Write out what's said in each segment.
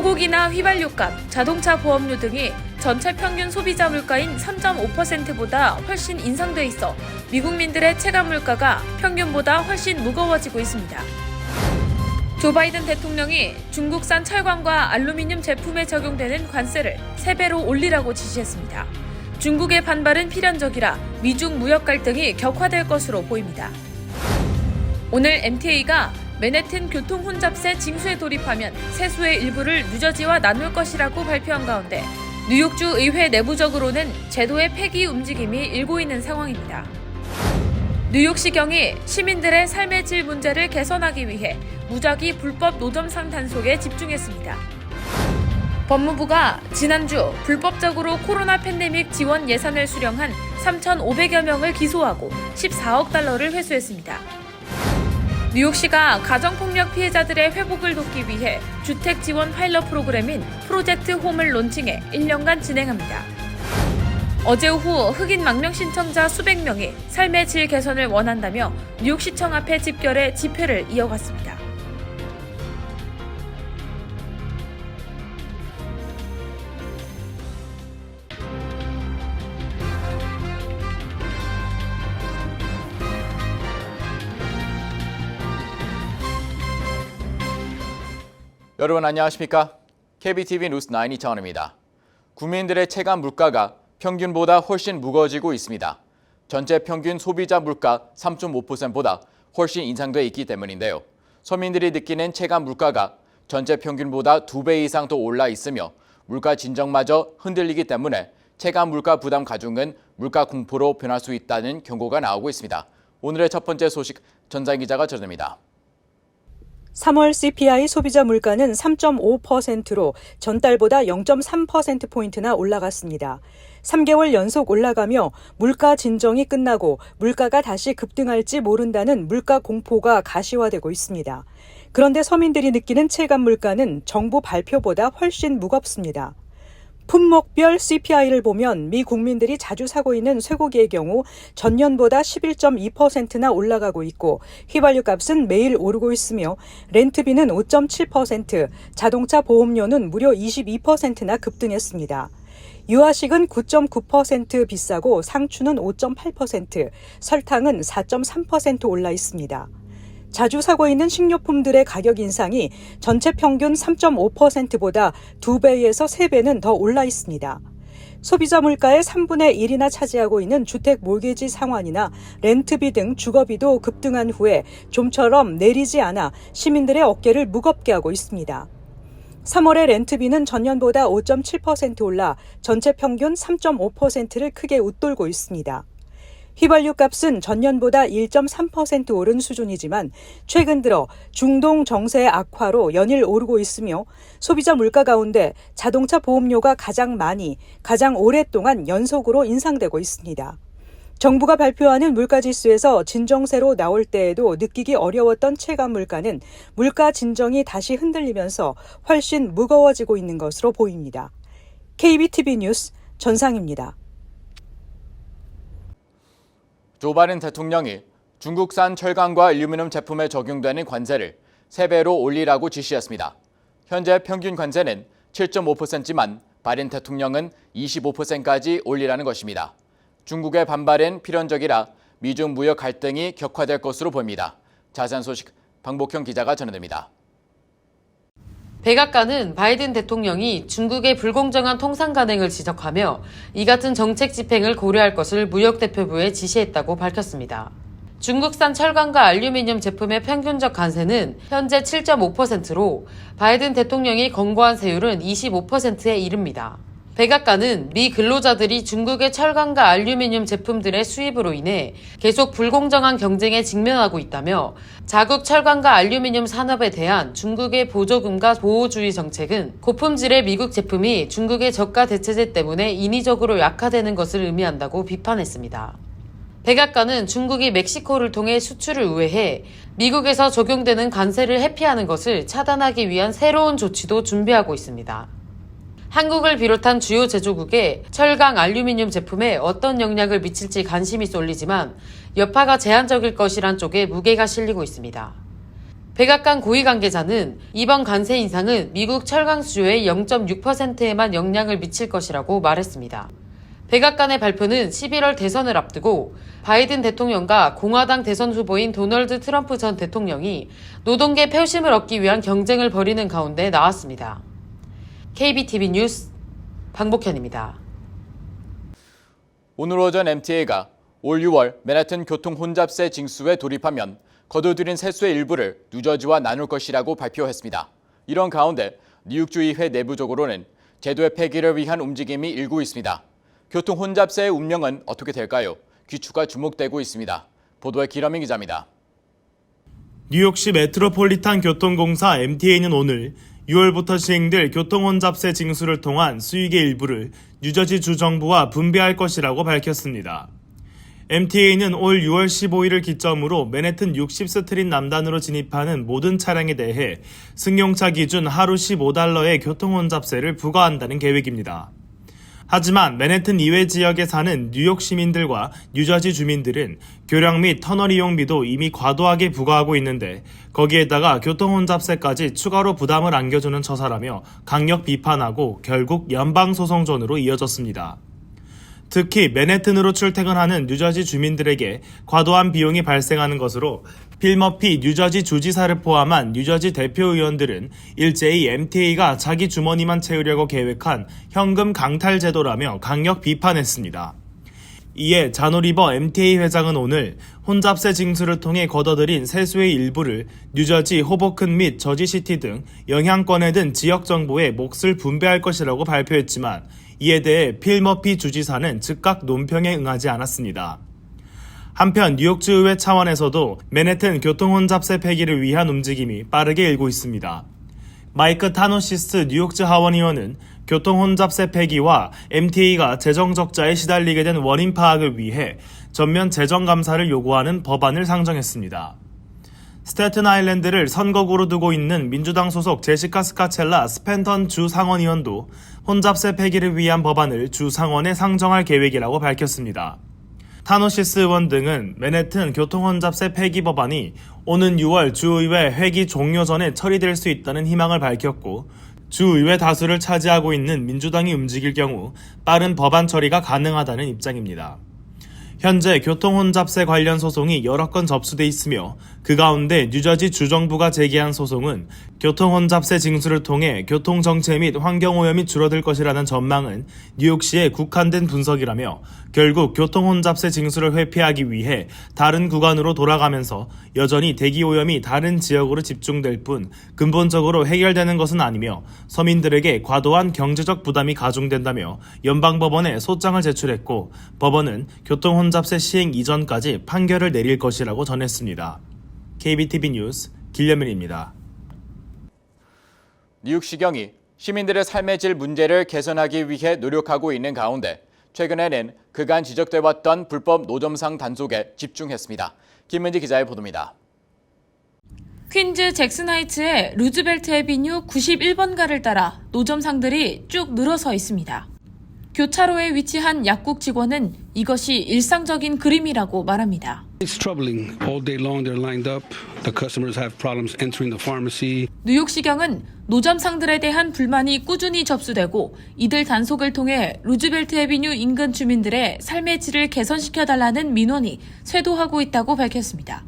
소고기나 휘발유값, 자동차 보험료 등이 전체 평균 소비자 물가인 3.5%보다 훨씬 인상돼 있어 미국민들의 체감 물가가 평균보다 훨씬 무거워지고 있습니다. 조 바이든 대통령이 중국산 철강과 알루미늄 제품에 적용되는 관세를 3배로 올리라고 지시했습니다. 중국의 반발은 필연적이라 미중 무역 갈등이 격화될 것으로 보입니다. 오늘 MTA가 맨해튼 교통 혼잡세 징수에 돌입하면 세수의 일부를 뉴저지와 나눌 것이라고 발표한 가운데 뉴욕주 의회 내부적으로는 제도의 폐기 움직임이 일고 있는 상황입니다. 뉴욕시경이 시민들의 삶의 질 문제를 개선하기 위해 무작위 불법 노점상 단속에 집중했습니다. 법무부가 지난주 불법적으로 코로나 팬데믹 지원 예산을 수령한 3,500여 명을 기소하고 14억 달러를 회수했습니다. 뉴욕시가 가정폭력 피해자들의 회복을 돕기 위해 주택 지원 파일럿 프로그램인 프로젝트 홈을 론칭해 1년간 진행합니다. 어제 오후 흑인 망명 신청자 수백 명이 삶의 질 개선을 원한다며 뉴욕시청 앞에 집결해 집회를 이어갔습니다. 여러분 안녕하십니까? KBTV 뉴스 9 이창원입니다. 국민들의 체감 물가가 평균보다 훨씬 무거워지고 있습니다. 전체 평균 소비자 물가 3.5%보다 훨씬 인상돼 있기 때문인데요. 서민들이 느끼는 체감 물가가 전체 평균보다 2배 이상 더 올라 있으며 물가 진정마저 흔들리기 때문에 체감 물가 부담 가중은 물가 공포로 변할 수 있다는 경고가 나오고 있습니다. 오늘의 첫 번째 소식 전자인 기자가 전해드립니다. 3월 CPI 소비자 물가는 3.5%로 전달보다 0.3%포인트나 올라갔습니다. 3개월 연속 올라가며 물가 진정이 끝나고 물가가 다시 급등할지 모른다는 물가 공포가 가시화되고 있습니다. 그런데 서민들이 느끼는 체감 물가는 정부 발표보다 훨씬 무겁습니다. 품목별 CPI를 보면 미 국민들이 자주 사고 있는 쇠고기의 경우 전년보다 11.2%나 올라가고 있고 휘발유 값은 매일 오르고 있으며 렌트비는 5.7%, 자동차 보험료는 무려 22%나 급등했습니다. 유아식은 9.9% 비싸고 상추는 5.8%, 설탕은 4.3% 올라 있습니다. 자주 사고 있는 식료품들의 가격 인상이 전체 평균 3.5%보다 2배에서 3배는 더 올라 있습니다. 소비자 물가의 3분의 1이나 차지하고 있는 주택 몰개지 상환이나 렌트비 등 주거비도 급등한 후에 좀처럼 내리지 않아 시민들의 어깨를 무겁게 하고 있습니다. 3월의 렌트비는 전년보다 5.7% 올라 전체 평균 3.5%를 크게 웃돌고 있습니다. 휘발유 값은 전년보다 1.3% 오른 수준이지만 최근 들어 중동 정세의 악화로 연일 오르고 있으며 소비자 물가 가운데 자동차 보험료가 가장 오랫동안 연속으로 인상되고 있습니다. 정부가 발표하는 물가지수에서 진정세로 나올 때에도 느끼기 어려웠던 체감 물가는 물가 진정이 다시 흔들리면서 훨씬 무거워지고 있는 것으로 보입니다. KBTV 뉴스 전상입니다. 조 바이든 대통령이 중국산 철강과 알루미늄 제품에 적용되는 관세를 3배로 올리라고 지시했습니다. 현재 평균 관세는 7.5%지만 바이든 대통령은 25%까지 올리라는 것입니다. 중국의 반발은 필연적이라 미중 무역 갈등이 격화될 것으로 보입니다. 자세한 소식 방복형 기자가 전해드립니다. 백악관은 바이든 대통령이 중국의 불공정한 통상 관행을 지적하며 이 같은 정책 집행을 고려할 것을 무역대표부에 지시했다고 밝혔습니다. 중국산 철강과 알루미늄 제품의 평균적 관세는 현재 7.5%로 바이든 대통령이 권고한 세율은 25%에 이릅니다. 백악관은 미 근로자들이 중국의 철강과 알루미늄 제품들의 수입으로 인해 계속 불공정한 경쟁에 직면하고 있다며 자국 철강과 알루미늄 산업에 대한 중국의 보조금과 보호주의 정책은 고품질의 미국 제품이 중국의 저가 대체제 때문에 인위적으로 약화되는 것을 의미한다고 비판했습니다. 백악관은 중국이 멕시코를 통해 수출을 우회해 미국에서 적용되는 관세를 회피하는 것을 차단하기 위한 새로운 조치도 준비하고 있습니다. 한국을 비롯한 주요 제조국의 철강, 알루미늄 제품에 어떤 영향을 미칠지 관심이 쏠리지만 여파가 제한적일 것이란 쪽에 무게가 실리고 있습니다. 백악관 고위 관계자는 이번 관세 인상은 미국 철강 수요의 0.6%에만 영향을 미칠 것이라고 말했습니다. 백악관의 발표는 11월 대선을 앞두고 바이든 대통령과 공화당 대선 후보인 도널드 트럼프 전 대통령이 노동계 표심을 얻기 위한 경쟁을 벌이는 가운데 나왔습니다. KBTV 뉴스 방복현입니다. 오늘 오전 MTA가 올 6월 맨해튼 교통 혼잡세 징수에 돌입하면 거둬들인 세수의 일부를 뉴저지와 나눌 것이라고 발표했습니다. 이런 가운데 뉴욕주의회 내부적으로는 제도의 폐기를 위한 움직임이 일고 있습니다. 교통 혼잡세의 운명은 어떻게 될까요? 귀추가 주목되고 있습니다. 보도에 기러민 기자입니다. 뉴욕시 메트로폴리탄 교통공사 MTA는 오늘 6월부터 시행될 교통 혼잡세 징수를 통한 수익의 일부를 뉴저지 주 정부와 분배할 것이라고 밝혔습니다. MTA는 올 6월 15일을 기점으로 맨해튼 60스트릿 남단으로 진입하는 모든 차량에 대해 승용차 기준 하루 15달러의 교통 혼잡세를 부과한다는 계획입니다. 하지만 맨해튼 이외 지역에 사는 뉴욕 시민들과 뉴저지 주민들은 교량 및 터널 이용비도 이미 과도하게 부과하고 있는데 거기에다가 교통 혼잡세까지 추가로 부담을 안겨주는 처사라며 강력 비판하고 결국 연방소송전으로 이어졌습니다. 특히 맨해튼으로 출퇴근하는 뉴저지 주민들에게 과도한 비용이 발생하는 것으로 필 머피 뉴저지 주지사를 포함한 뉴저지 대표의원들은 일제히 MTA가 자기 주머니만 채우려고 계획한 현금 강탈 제도라며 강력 비판했습니다. 이에 자노리버 MTA 회장은 오늘 혼잡세 징수를 통해 거둬들인 세수의 일부를 뉴저지, 호보큰 및 저지시티 등 영향권에 든 지역 정부에 몫을 분배할 것이라고 발표했지만 이에 대해 필 머피 주지사는 즉각 논평에 응하지 않았습니다. 한편 뉴욕주의회 차원에서도 맨해튼 교통 혼잡세 폐기를 위한 움직임이 빠르게 일고 있습니다. 마이크 타노시스 뉴욕주 하원의원은 교통 혼잡세 폐기와 MTA가 재정 적자에 시달리게 된 원인 파악을 위해 전면 재정 감사를 요구하는 법안을 상정했습니다. 스태튼 아일랜드를 선거구로 두고 있는 민주당 소속 제시카 스카첼라 스펜턴 주 상원의원도 혼잡세 폐기를 위한 법안을 주 상원에 상정할 계획이라고 밝혔습니다. 타노시스 의원 등은 맨해튼 교통 혼잡세 폐기 법안이 오는 6월 주의회 회기 종료 전에 처리될 수 있다는 희망을 밝혔고 주의회 다수를 차지하고 있는 민주당이 움직일 경우 빠른 법안 처리가 가능하다는 입장입니다. 현재 교통 혼잡세 관련 소송이 여러 건 접수돼 있으며 그 가운데 뉴저지 주정부가 제기한 소송은 교통 혼잡세 징수를 통해 교통 정체 및 환경 오염이 줄어들 것이라는 전망은 뉴욕시의 국한된 분석이라며 결국 교통 혼잡세 징수를 회피하기 위해 다른 구간으로 돌아가면서 여전히 대기 오염이 다른 지역으로 집중될 뿐 근본적으로 해결되는 것은 아니며 서민들에게 과도한 경제적 부담이 가중된다며 연방법원에 소장을 제출했고 법원은 교통 혼잡세 시행 이전까지 판결을 내릴 것이라고 전했습니다. KBTV 뉴스 길려면입니다. 뉴욕시경이 시민들의 삶의 질 문제를 개선하기 위해 노력하고 있는 가운데 최근에는 그간 지적돼 왔던 불법 노점상 단속에 집중했습니다. 김은지 기자의 보도입니다. 퀸즈 잭슨하이츠의 루즈벨트 애비뉴 91번가를 따라 노점상들이 쭉 늘어서 있습니다. 교차로에 위치한 약국 직원은 이것이 일상적인 그림이라고 말합니다. It's troubling. All day long they're lined up. The customers have problems entering the pharmacy. 뉴욕시경은 노점상들에 대한 불만이 꾸준히 접수되고 이들 단속을 통해 루즈벨트 애비뉴 인근 주민들의 삶의 질을 개선시켜달라는 민원이 쇄도하고 있다고 밝혔습니다.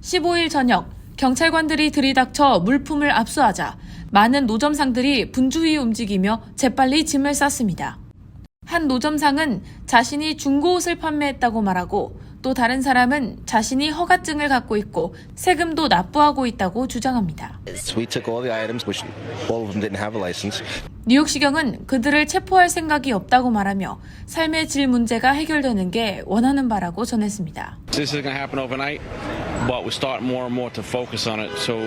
15일 저녁 경찰관들이 들이닥쳐 물품을 압수하자 많은 노점상들이 분주히 움직이며 재빨리 짐을 쌌습니다. 한 노점상은 자신이 중고 옷을 판매했다고 말하고 또 다른 사람은 자신이 허가증을 갖고 있고 세금도 납부하고 있다고 주장합니다. We took all the items, which all of them didn't have a license. 뉴욕시경은 그들을 체포할 생각이 없다고 말하며 삶의 질 문제가 해결되는 게 원하는 바라고 전했습니다. This isn't going to happen overnight, but we're starting more and more to focus on it. So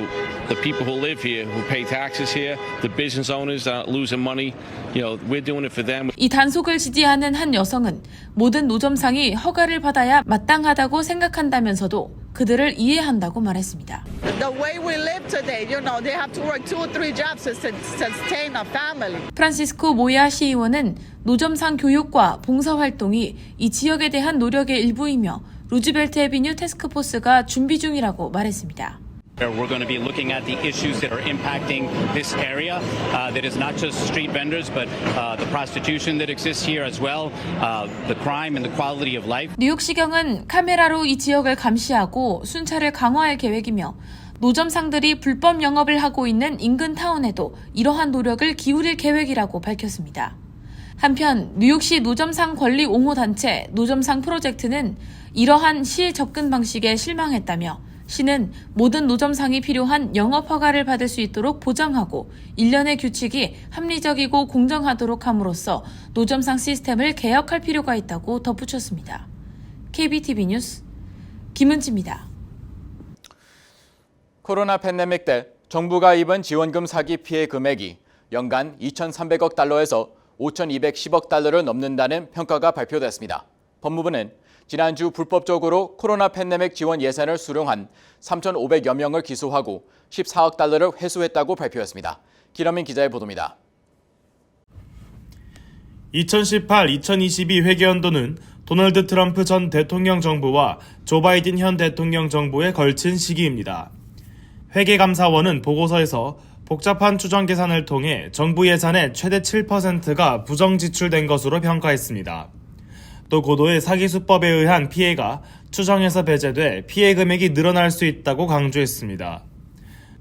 the people who live here, who pay taxes here, the business owners that are losing money, we're doing it for them. 이 단속을 지지하는 한 여성은 모든 노점상이 허가를 받아야 마땅하다고 생각한다면서도 그들을 이해한다고 말했습니다. The way we live today, they have to work 2 or 3 jobs to sustain a family. 프란시스코 모야 시의원은 노점상 교육과 봉사활동이 이 지역에 대한 노력의 일부이며 루즈벨트 애비뉴 태스크포스가 준비 중이라고 말했습니다. We're going to be looking at the issues that are impacting this area. That is not just street vendors, but the prostitution that exists here as well, the crime and the quality of life. 뉴욕시경은 카메라로 이 지역을 감시하고 순찰을 강화할 계획이며 노점상들이 불법 영업을 하고 있는 인근 타운에도 이러한 노력을 기울일 계획이라고 밝혔습니다. 한편 뉴욕시 노점상 권리 옹호 단체 노점상 프로젝트는 이러한 시의 접근 방식에 실망했다며 시는 모든 노점상이 필요한 영업 허가를 받을 수 있도록 보장하고 일련의 규칙이 합리적이고 공정하도록 함으로써 노점상 시스템을 개혁할 필요가 있다고 덧붙였습니다. KBTV 뉴스 김은지입니다. 코로나 팬데믹 때 정부가 입은 지원금 사기 피해 금액이 연간 2,300억 달러에서 5,210억 달러를 넘는다는 평가가 발표됐습니다. 법무부는 지난주 불법적으로 코로나 팬데믹 지원 예산을 수령한 3,500여 명을 기소하고 14억 달러를 회수했다고 발표했습니다. 기러민 기자의 보도입니다. 2018-2022 회계연도는 도널드 트럼프 전 대통령 정부와 조 바이든 현 대통령 정부에 걸친 시기입니다. 회계감사원은 보고서에서 복잡한 추정 계산을 통해 정부 예산의 최대 7%가 부정 지출된 것으로 평가했습니다. 또 고도의 사기 수법에 의한 피해가 추정에서 배제돼 피해 금액이 늘어날 수 있다고 강조했습니다.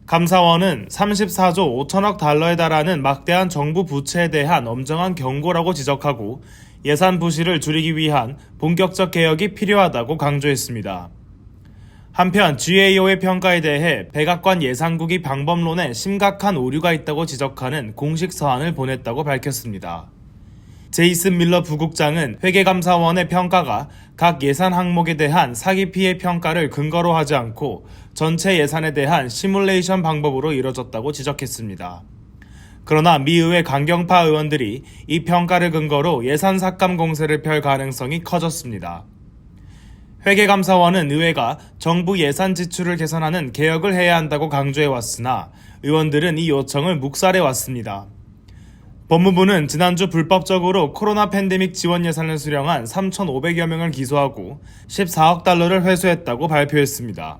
감사원은 34조 5천억 달러에 달하는 막대한 정부 부채에 대한 엄정한 경고라고 지적하고 예산 부실을 줄이기 위한 본격적 개혁이 필요하다고 강조했습니다. 한편 GAO의 평가에 대해 백악관 예산국이 방법론에 심각한 오류가 있다고 지적하는 공식 서한을 보냈다고 밝혔습니다. 제이슨 밀러 부국장은 회계감사원의 평가가 각 예산 항목에 대한 사기 피해 평가를 근거로 하지 않고 전체 예산에 대한 시뮬레이션 방법으로 이뤄졌다고 지적했습니다. 그러나 미 의회 강경파 의원들이 이 평가를 근거로 예산 삭감 공세를 펼 가능성이 커졌습니다. 회계감사원은 의회가 정부 예산 지출을 개선하는 개혁을 해야 한다고 강조해왔으나 의원들은 이 요청을 묵살해왔습니다. 법무부는 지난주 불법적으로 코로나 팬데믹 지원 예산을 수령한 3,500여 명을 기소하고 14억 달러를 회수했다고 발표했습니다.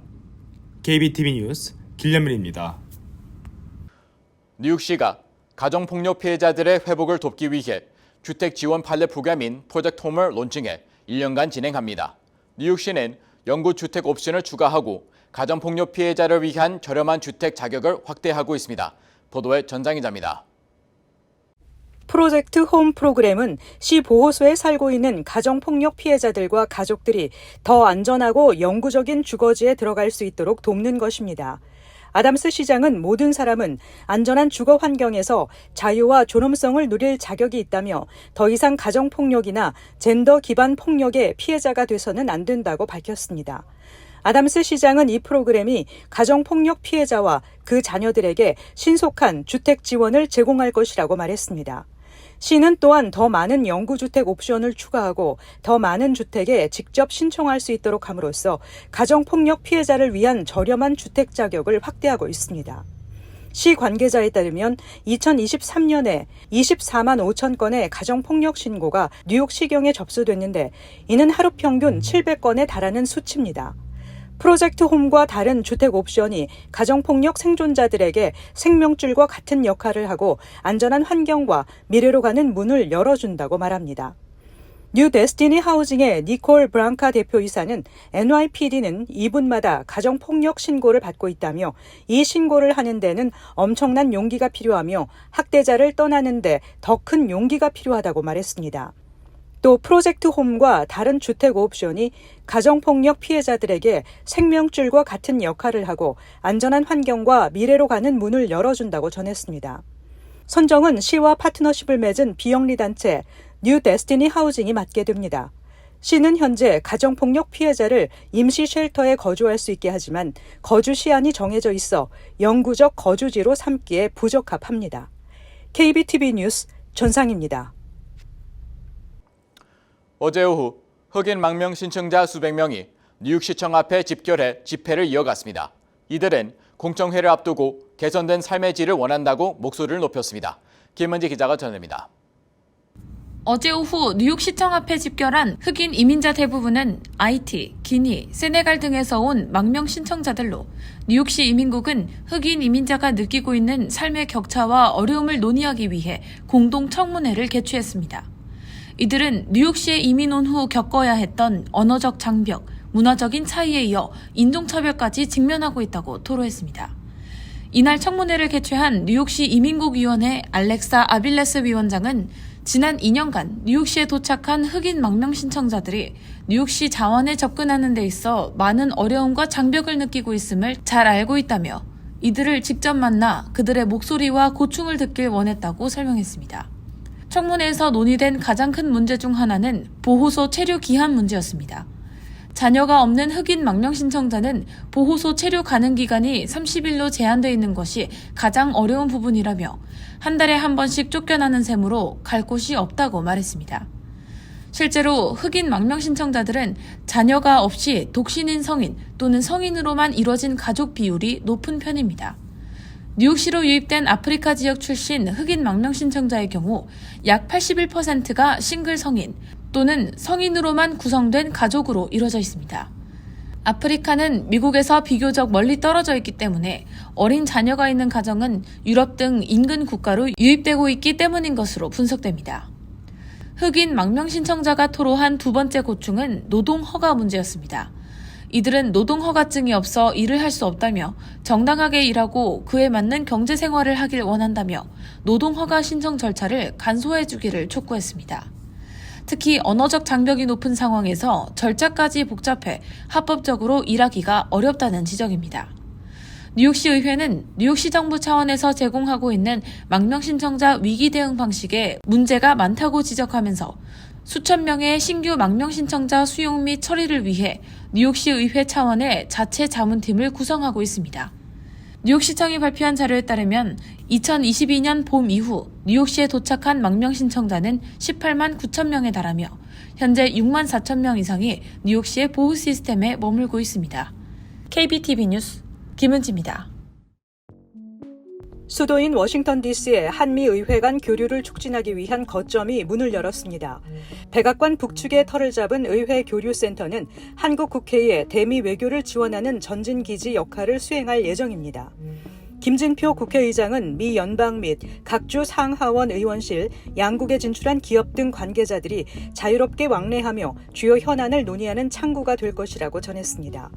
KBTV 뉴스 길련민입니다. 뉴욕시가 가정폭력 피해자들의 회복을 돕기 위해 주택 지원 판례 프로그램인 프로젝트 홈을 론칭해 1년간 진행합니다. 뉴욕시는 영구 주택 옵션을 추가하고 가정폭력 피해자를 위한 저렴한 주택 자격을 확대하고 있습니다. 보도에 전장 기자입니다. 프로젝트 홈 프로그램은 시 보호소에 살고 있는 가정폭력 피해자들과 가족들이 더 안전하고 영구적인 주거지에 들어갈 수 있도록 돕는 것입니다. 아담스 시장은 모든 사람은 안전한 주거 환경에서 자유와 존엄성을 누릴 자격이 있다며 더 이상 가정폭력이나 젠더 기반 폭력의 피해자가 돼서는 안 된다고 밝혔습니다. 아담스 시장은 이 프로그램이 가정폭력 피해자와 그 자녀들에게 신속한 주택 지원을 제공할 것이라고 말했습니다. 시는 또한 더 많은 영구주택 옵션을 추가하고 더 많은 주택에 직접 신청할 수 있도록 함으로써 가정폭력 피해자를 위한 저렴한 주택 자격을 확대하고 있습니다. 시 관계자에 따르면 2023년에 24만 5천 건의 가정폭력 신고가 뉴욕시경에 접수됐는데 이는 하루 평균 700건에 달하는 수치입니다. 프로젝트 홈과 다른 주택 옵션이 가정폭력 생존자들에게 생명줄과 같은 역할을 하고 안전한 환경과 미래로 가는 문을 열어준다고 말합니다. 뉴 데스티니 하우징의 니콜 브랑카 대표이사는 NYPD는 2분마다 가정폭력 신고를 받고 있다며 이 신고를 하는 데는 엄청난 용기가 필요하며 학대자를 떠나는 데 더 큰 용기가 필요하다고 말했습니다. 또 프로젝트 홈과 다른 주택 옵션이 가정폭력 피해자들에게 생명줄과 같은 역할을 하고 안전한 환경과 미래로 가는 문을 열어준다고 전했습니다. 선정은 시와 파트너십을 맺은 비영리 단체 뉴 데스티니 하우징이 맡게 됩니다. 시는 현재 가정폭력 피해자를 임시 쉘터에 거주할 수 있게 하지만 거주 시한이 정해져 있어 영구적 거주지로 삼기에 부적합합니다. KBTV 뉴스 전상입니다. 어제 오후 흑인 망명 신청자 수백 명이 뉴욕시청 앞에 집결해 집회를 이어갔습니다. 이들은 공청회를 앞두고 개선된 삶의 질을 원한다고 목소리를 높였습니다. 김은지 기자가 전합니다. 어제 오후 뉴욕시청 앞에 집결한 흑인 이민자 대부분은 아이티, 기니, 세네갈 등에서 온 망명 신청자들로 뉴욕시 이민국은 흑인 이민자가 느끼고 있는 삶의 격차와 어려움을 논의하기 위해 공동 청문회를 개최했습니다. 이들은 뉴욕시에 이민 온 후 겪어야 했던 언어적 장벽, 문화적인 차이에 이어 인종차별까지 직면하고 있다고 토로했습니다. 이날 청문회를 개최한 뉴욕시 이민국위원회 알렉사 아빌레스 위원장은 지난 2년간 뉴욕시에 도착한 흑인 망명 신청자들이 뉴욕시 자원에 접근하는 데 있어 많은 어려움과 장벽을 느끼고 있음을 잘 알고 있다며 이들을 직접 만나 그들의 목소리와 고충을 듣길 원했다고 설명했습니다. 청문회에서 논의된 가장 큰 문제 중 하나는 보호소 체류 기한 문제였습니다. 자녀가 없는 흑인 망명 신청자는 보호소 체류 가능 기간이 30일로 제한되어 있는 것이 가장 어려운 부분이라며 한 달에 한 번씩 쫓겨나는 셈으로 갈 곳이 없다고 말했습니다. 실제로 흑인 망명 신청자들은 자녀가 없이 독신인 성인 또는 성인으로만 이뤄진 가족 비율이 높은 편입니다. 뉴욕시로 유입된 아프리카 지역 출신 흑인 망명 신청자의 경우 약 81%가 싱글 성인 또는 성인으로만 구성된 가족으로 이루어져 있습니다. 아프리카는 미국에서 비교적 멀리 떨어져 있기 때문에 어린 자녀가 있는 가정은 유럽 등 인근 국가로 유입되고 있기 때문인 것으로 분석됩니다. 흑인 망명 신청자가 토로한 두 번째 고충은 노동 허가 문제였습니다. 이들은 노동 허가증이 없어 일을 할 수 없다며 정당하게 일하고 그에 맞는 경제 생활을 하길 원한다며 노동 허가 신청 절차를 간소해 주기를 촉구했습니다. 특히 언어적 장벽이 높은 상황에서 절차까지 복잡해 합법적으로 일하기가 어렵다는 지적입니다. 뉴욕시 의회는 뉴욕시 정부 차원에서 제공하고 있는 망명 신청자 위기 대응 방식에 문제가 많다고 지적하면서 수천 명의 신규 망명 신청자 수용 및 처리를 위해 뉴욕시 의회 차원의 자체 자문팀을 구성하고 있습니다. 뉴욕시청이 발표한 자료에 따르면 2022년 봄 이후 뉴욕시에 도착한 망명 신청자는 18만 9천 명에 달하며 현재 6만 4천 명 이상이 뉴욕시의 보호 시스템에 머물고 있습니다. KBTV 뉴스 김은지입니다. 수도인 워싱턴 DC의 한미의회 간 교류를 촉진하기 위한 거점이 문을 열었습니다. 백악관 북측의 털을 잡은 의회 교류센터는 한국 국회에 대미 외교를 지원하는 전진기지 역할을 수행할 예정입니다. 김진표 국회의장은 미 연방 및 각주 상하원 의원실, 양국에 진출한 기업 등 관계자들이 자유롭게 왕래하며 주요 현안을 논의하는 창구가 될 것이라고 전했습니다.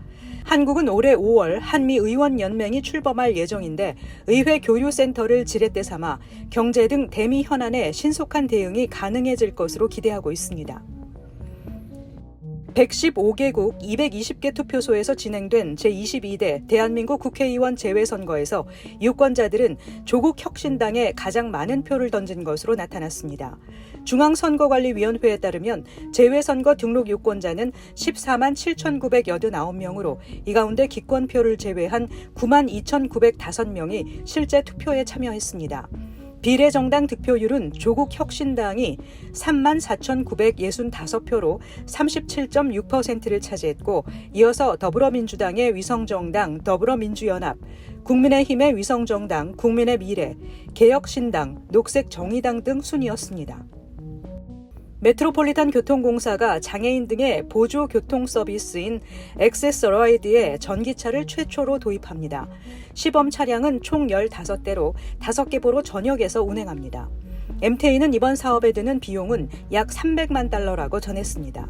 한국은 올해 5월 한미의원연맹이 출범할 예정인데 의회 교류센터를 지렛대 삼아 경제 등 대미 현안에 신속한 대응이 가능해질 것으로 기대하고 있습니다. 115개국 220개 투표소에서 진행된 제22대 대한민국 국회의원 재외선거에서 유권자들은 조국 혁신당에 가장 많은 표를 던진 것으로 나타났습니다. 중앙선거관리위원회에 따르면 재외선거 등록 유권자는 14만 7,989명으로 이 가운데 기권표를 제외한 9만 2,905명이 실제 투표에 참여했습니다. 비례정당 득표율은 조국 혁신당이 3만 4,965표로 37.6%를 차지했고 이어서 더불어민주당의 위성정당 더불어민주연합, 국민의힘의 위성정당 국민의 미래, 개혁신당, 녹색정의당 등 순이었습니다. 메트로폴리탄 교통공사가 장애인 등의 보조 교통 서비스인 액세서라이드에 전기차를 최초로 도입합니다. 시범 차량은 총 15대로 5개보로 전역에서 운행합니다. MTA는 이번 사업에 드는 비용은 약 300만 달러라고 전했습니다.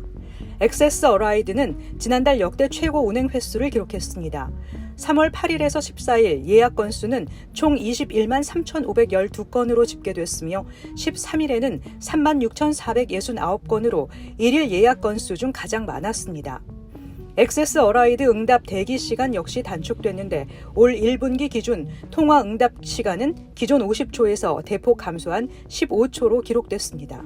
액세서라이드는 지난달 역대 최고 운행 횟수를 기록했습니다. 3월 8일에서 14일 예약 건수는 총 21만 3,512건으로 집계됐으며 13일에는 3만 6,469건으로 일일 예약 건수 중 가장 많았습니다. 액세서라이드 응답 대기 시간 역시 단축됐는데 올 1분기 기준 통화 응답 시간은 기존 50초에서 대폭 감소한 15초로 기록됐습니다.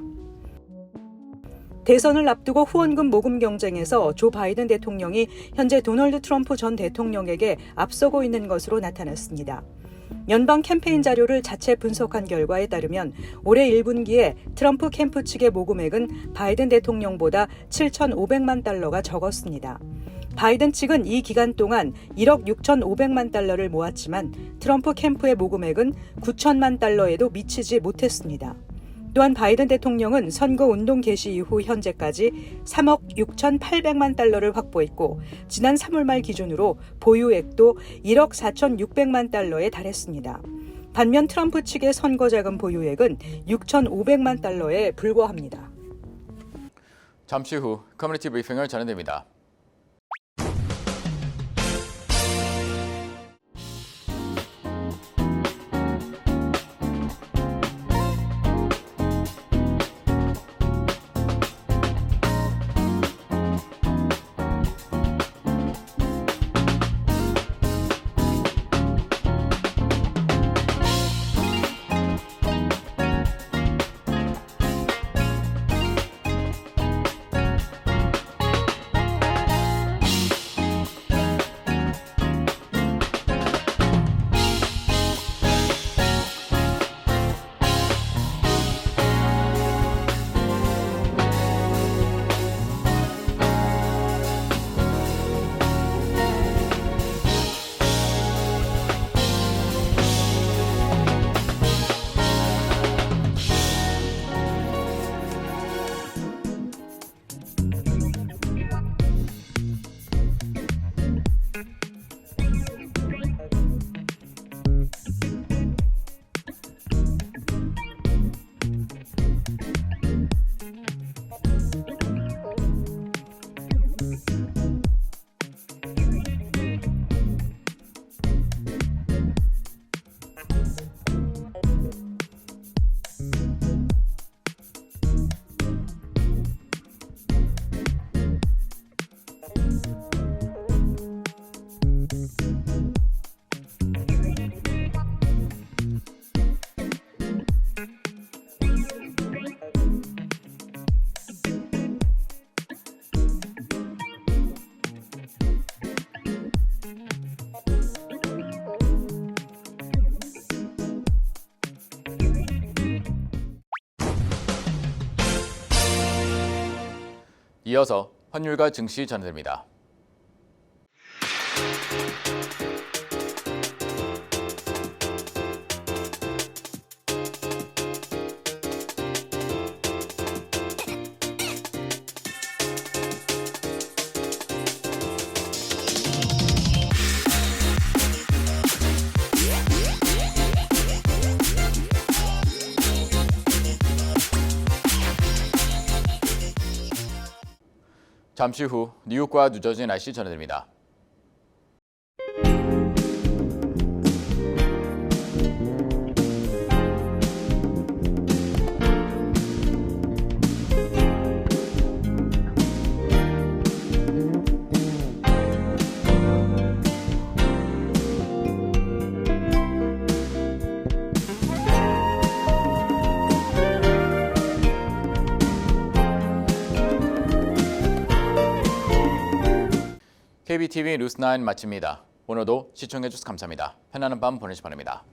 대선을 앞두고 후원금 모금 경쟁에서 조 바이든 대통령이 현재 도널드 트럼프 전 대통령에게 앞서고 있는 것으로 나타났습니다. 연방 캠페인 자료를 자체 분석한 결과에 따르면 올해 1분기에 트럼프 캠프 측의 모금액은 바이든 대통령보다 7,500만 달러가 적었습니다. 바이든 측은 이 기간 동안 1억 6,500만 달러를 모았지만 트럼프 캠프의 모금액은 9천만 달러에도 미치지 못했습니다. 또한 바이든 대통령은 선거 운동 개시 이후 현재까지 3억 6,800만 달러를 확보했고 지난 3월 말 기준으로 보유액도 1억 4,600만 달러에 달했습니다. 반면 트럼프 측의 선거자금 보유액은 6,500만 달러에 불과합니다. 잠시 후 커뮤니티 브리핑을 전해드립니다. 이어서 환율과 증시 전해드립니다. 잠시 후 뉴욕과 뉴저지 날씨 전해드립니다. KBTV 뉴스9 마칩니다. 오늘도 시청해주셔서 감사합니다. 편안한 밤 보내시 바랍니다.